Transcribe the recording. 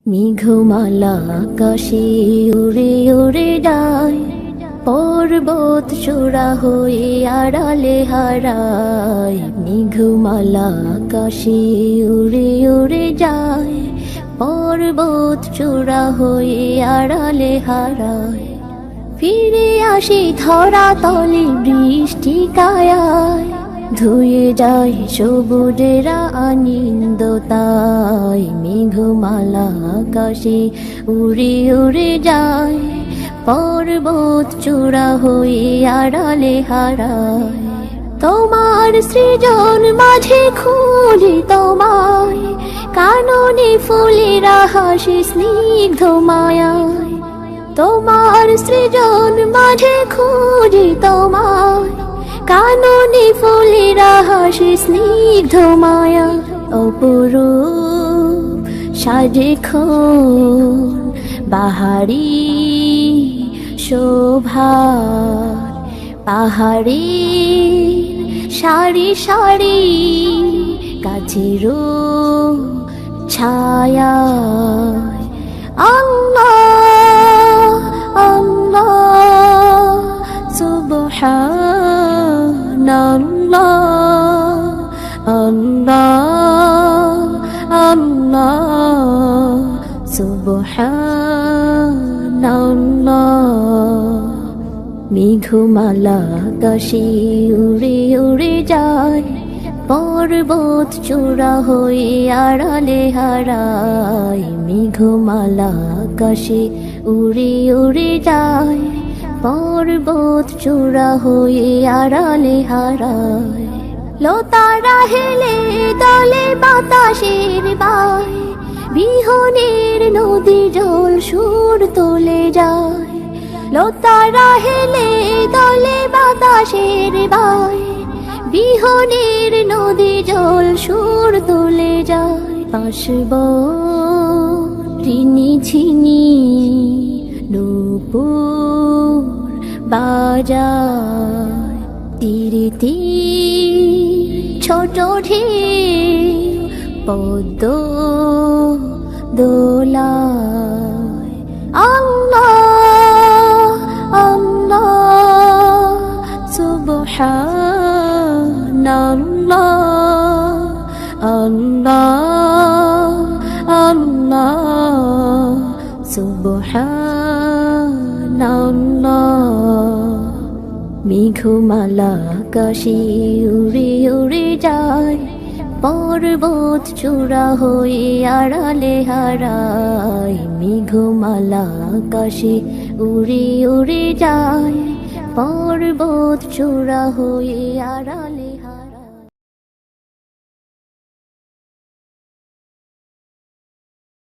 মেঘমালা আকাশে উড়ে উড়ে যায়, পর্বত চূড়া হয়ে আড়ালে হারায়। মেঘমালা আকাশে উড়ে উড়ে যায়, পর্বত চূড়া হয়ে আড়ালে হারায়। ফিরে আসি ধরা তলে বৃষ্টি কায়ায়, ধুয়ে যায় সবুজেরা আনন্দতায়। মেঘমালা আকাশে উড়ে উড়ে যায়, পর্বত চূড়া হয়ে আড়ালে হারায়। তোমার সৃজন মাঝে খুঁজি তোমায়, কাননে ফুলেরা হাসি স্নিগ্ধ মায়ায়। তোমার সৃজন মাঝে খুঁজি তোমায়, কাননে ফুলেরা হাসি স্নিগ্ধ মায়া। অপরূপ সাজেখন বাহারি শোভার, পাহাড়ি সারি সারি গাছের ছায়া। আল্লাহ আল্লাহ সুবহানাল্লাহ, আল্লাহ আল্লাহ সুবহানাল্লাহ। মেঘমালা আকাশে উড়ে উড়ে যায়, পর্বত চূড়া হয়ে আড়ালে হারায়। মেঘমালা আকাশে উড়ে উড়ে যায়, পর্বত চূড়া হয়ে আড়ালে হারায়। লতারা হেলে দলে বাতাসের বায়, বিহনের নদী জল সুর তোলে যায়। লতারা হেলে দলে বাতাসের বায়, বিহনের নদী জল সুর তোলে যায়। পাশব ঋণী ঝিনি নূপুর বাজায়, তীরে তীর ছোট ঢেউ পদ্ম দোলায়। আল্লাহ আল্লাহ সুবহানাল্লাহ, আল্লাহ আল্লাহ সুবহানাল্লাহ। মেঘমালা আকাশে উড়ে উড়ে যায়, পর্বত চূড়া হয়ে আড়ালে হারায়। মেঘমালা আকাশে উড়ে উড়ে যায়, পর্বত চূড়া হয়ে আড়ালে